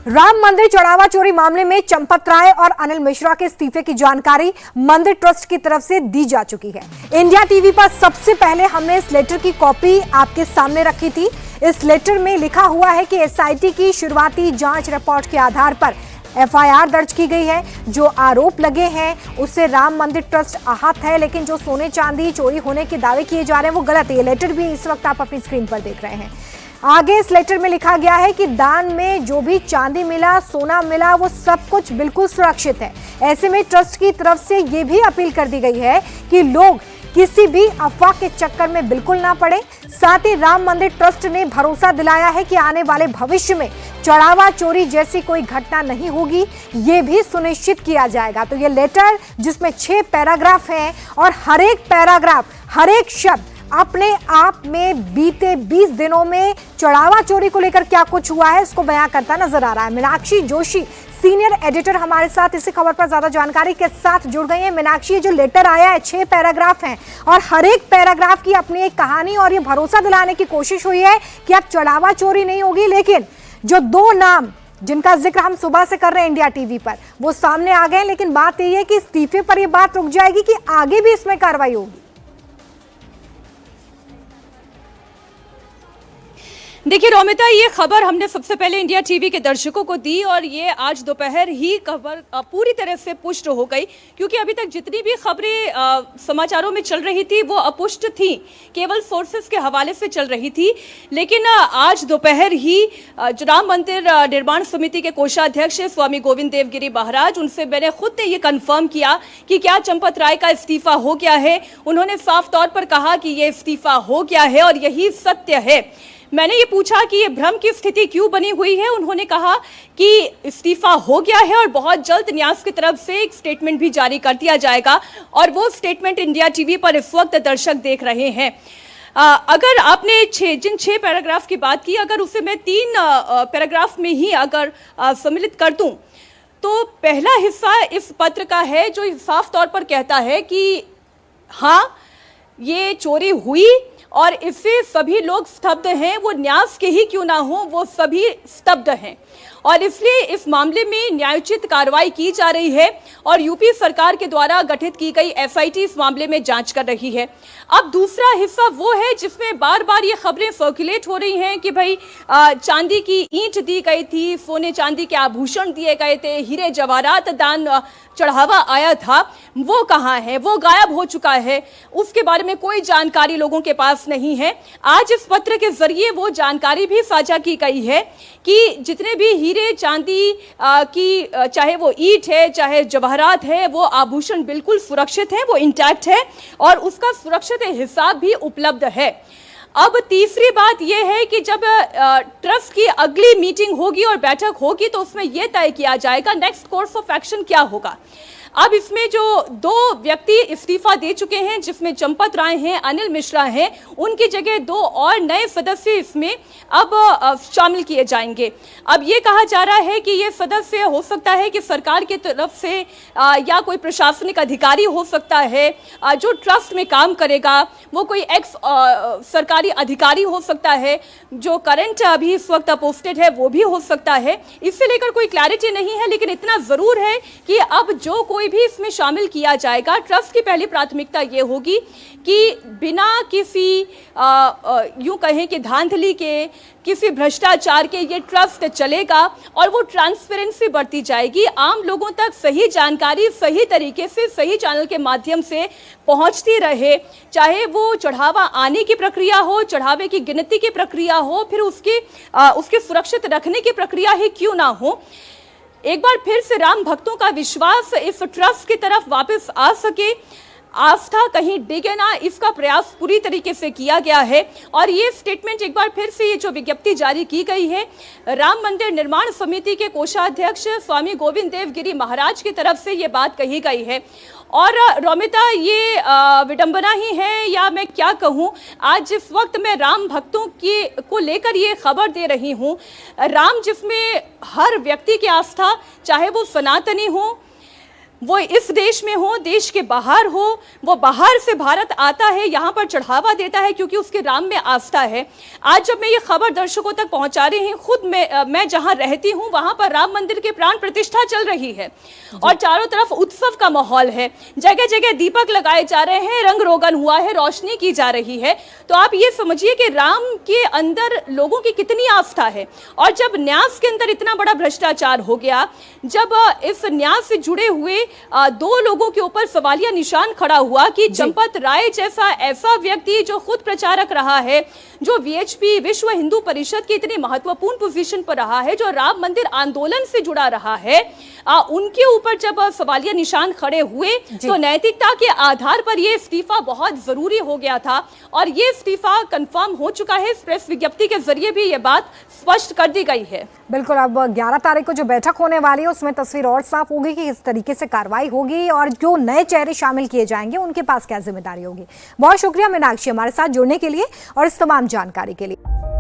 राम मंदिर चढ़ावा चोरी मामले में चंपत राय और अनिल मिश्रा के इस्तीफे की जानकारी मंदिर ट्रस्ट की तरफ से दी जा चुकी है। इंडिया टीवी पर सबसे पहले हमने इस लेटर की कॉपी आपके सामने रखी थी। इस लेटर में लिखा हुआ है कि एसआईटी की शुरुआती जांच रिपोर्ट के आधार पर एफआईआर दर्ज की गई है। जो आरोप लगे हैं उससे राम मंदिर ट्रस्ट आहत है, लेकिन जो सोने चांदी चोरी होने के दावे किए जा रहे हैं वो गलत है। ये लेटर भी इस वक्त आप अपनी स्क्रीन पर देख रहे हैं। आगे इस लेटर में लिखा गया है कि दान में जो भी चांदी मिला, सोना मिला, वो सब कुछ बिल्कुल सुरक्षित है। ऐसे में ट्रस्ट की तरफ से ये भी अपील कर दी गई है कि लोग किसी भी अफवाह के चक्कर में बिल्कुल ना पड़े। साथ ही राम मंदिर ट्रस्ट ने भरोसा दिलाया है कि आने वाले भविष्य में चढ़ावा चोरी जैसी कोई घटना नहीं होगी, ये भी सुनिश्चित किया जाएगा। तो ये लेटर जिसमें 6 पैराग्राफ हैं और हर एक पैराग्राफ, हर एक शब्द अपने आप में बीते 20 दिनों में चढ़ावा चोरी को लेकर क्या कुछ हुआ है इसको बयां करता नजर आ रहा है। मीनाक्षी जोशी सीनियर एडिटर हमारे साथ इसी खबर पर ज्यादा जानकारी के साथ जुड़ गई है। मीनाक्षी, ये जो लेटर आया है 6 पैराग्राफ हैं और हर एक पैराग्राफ की अपनी एक कहानी और ये भरोसा दिलाने की कोशिश हुई है कि अब चढ़ावा चोरी नहीं होगी। लेकिन जो 2 नाम जिनका जिक्र हम सुबह से कर रहे हैं इंडिया टीवी पर, वो सामने आ गए। लेकिन बात यही है कि इस्तीफे पर यह बात रुक जाएगी कि आगे भी इसमें कार्रवाई होगी। देखिए रोमिता, ये खबर हमने सबसे पहले इंडिया टीवी के दर्शकों को दी और ये आज दोपहर ही खबर पूरी तरह से पुष्ट हो गई, क्योंकि अभी तक जितनी भी खबरें समाचारों में चल रही थी वो अपुष्ट थी, केवल सोर्सेस के हवाले से चल रही थी। लेकिन आज दोपहर ही राम मंदिर निर्माण समिति के कोषाध्यक्ष स्वामी गोविंद देव गिरी महाराज, उनसे मैंने खुद ने ये कंफर्म किया कि क्या चंपत राय का इस्तीफा हो गया है। उन्होंने साफ तौर पर कहा कि ये इस्तीफा हो गया है और यही सत्य है। मैंने ये पूछा कि ये भ्रम की स्थिति क्यों बनी हुई है। उन्होंने कहा कि इस्तीफा हो गया है और बहुत जल्द न्यास की तरफ से एक स्टेटमेंट भी जारी कर दिया जाएगा और वो स्टेटमेंट इंडिया टीवी पर इस वक्त दर्शक देख रहे हैं। अगर आपने जिन 6 पैराग्राफ की बात की, अगर उसे मैं 3 पैराग्राफ में ही अगर सम्मिलित कर दूं, तो पहला हिस्सा इस पत्र का है जो साफ तौर पर कहता है कि हाँ, ये चोरी हुई और इससे सभी लोग स्तब्ध हैं, वो न्यास के ही क्यों ना हो, वो सभी स्तब्ध हैं और इसलिए इस मामले में न्यायोचित कार्रवाई की जा रही है और यूपी सरकार के द्वारा गठित की गई एसआईटी इस मामले में जांच कर रही है। अब दूसरा हिस्सा वो है जिसमें बार बार ये खबरें सर्कुलेट हो रही हैं कि भाई चांदी की ईंट दी गई थी, सोने चांदी के आभूषण दिए गए थे, हीरे जवाहरात दान चढ़ावा आया था, वो कहाँ है, वो गायब हो चुका है, उसके बारे में कोई जानकारी लोगों के पास नहीं है। आज इस पत्र के जरिए वो जानकारी भी साझा की गई है कि जितने भी हीरे चांदी की, चाहे वो ईंट है चाहे जवाहरात है, वो आभूषण बिल्कुल सुरक्षित है, वो इंटैक्ट है और उसका सुरक्षित हिसाब भी उपलब्ध है। अब तीसरी बात यह है कि जब ट्रस्ट की अगली मीटिंग होगी और बैठक होगी तो उसमें यह तय किया जाएगा नेक्स्ट कोर्स ऑफ एक्शन क्या होगा। अब इसमें जो 2 व्यक्ति इस्तीफा दे चुके हैं, जिसमें चंपत राय हैं, अनिल मिश्रा हैं, उनकी जगह 2 और नए सदस्य इसमें अब शामिल किए जाएंगे। अब ये कहा जा रहा है कि ये सदस्य हो सकता है कि सरकार की तरफ से या कोई प्रशासनिक अधिकारी हो सकता है जो ट्रस्ट में काम करेगा, वो कोई एक्स सरकारी अधिकारी हो सकता है, जो करंट अभी इस वक्त पोस्टेड है वो भी हो सकता है। इससे लेकर कोई क्लैरिटी नहीं है, लेकिन इतना जरूर है कि अब जो कोई भी इसमें शामिल किया जाएगा, ट्रस्ट की पहली प्राथमिकता ये होगी कि बिना किसी यूं कहें कि धांधली के, किसी भ्रष्टाचार के ये ट्रस्ट चलेगा और वो ट्रांसपेरेंसी बढ़ती जाएगी। आम लोगों तक सही जानकारी सही तरीके से सही चैनल के माध्यम से पहुंचती रहे, चाहे वो चढ़ावा आने की प्रक्रिया हो, चढ़ावे की गिनती की प्रक्रिया हो, फिर उसके सुरक्षित रखने की प्रक्रिया ही क्यों ना हो। एक बार फिर से राम भक्तों का विश्वास इस ट्रस्ट की तरफ वापस आ सके, आस्था कहीं डिगे ना, इसका प्रयास पूरी तरीके से किया गया है। और ये स्टेटमेंट एक बार फिर से, ये जो विज्ञप्ति जारी की गई है राम मंदिर निर्माण समिति के कोषाध्यक्ष स्वामी गोविंद देव गिरी महाराज की तरफ से, ये बात कही गई है। और रोमिता, ये विडंबना ही है या मैं क्या कहूँ, आज जिस वक्त मैं राम भक्तों को लेकर ये खबर दे रही हूँ, राम जिसमें हर व्यक्ति की आस्था, चाहे वो सनातनी हो, वो इस देश में हो, देश के बाहर हो, वो बाहर से भारत आता है, यहाँ पर चढ़ावा देता है क्योंकि उसके राम में आस्था है। आज जब मैं ये खबर दर्शकों तक पहुंचा रही हूँ, खुद मैं जहाँ रहती हूँ वहाँ पर राम मंदिर की प्राण प्रतिष्ठा चल रही है और चारों तरफ उत्सव का माहौल है, जगह जगह दीपक लगाए जा रहे हैं, रंग रोगन हुआ है, रोशनी की जा रही है। तो आप ये समझिए कि राम के अंदर लोगों की कितनी आस्था है। और जब न्यास के अंदर इतना बड़ा भ्रष्टाचार हो गया, जब इस न्यास से जुड़े हुए दो लोगों के ऊपर सवालिया निशान खड़ा हुआ कि चंपत राय जैसा ऐसा व्यक्ति जो खुद प्रचारक रहा है, जो वीएचपी विश्व हिंदू परिषद की इतनी महत्वपूर्ण पोजीशन पर रहा है, जो राम मंदिर आंदोलन से जुड़ा रहा है, उनके ऊपर जब सवालिया निशान खड़े हुए तो नैतिकता के आधार पर यह इस्तीफा बहुत जरूरी हो गया था और ये इस्तीफा कंफर्म हो चुका है। प्रेस विज्ञप्ति के जरिए भी ये बात स्पष्ट कर दी गई है। बिल्कुल, अब 11 तारीख को जो बैठक होने वाली है उसमें तस्वीर और साफ होगी कि किस तरीके से कार्रवाई होगी और जो नए चेहरे शामिल किए जाएंगे उनके पास क्या जिम्मेदारी होगी। बहुत शुक्रिया मीनाक्षी हमारे साथ जुड़ने के लिए और इस तमाम जानकारी के लिए।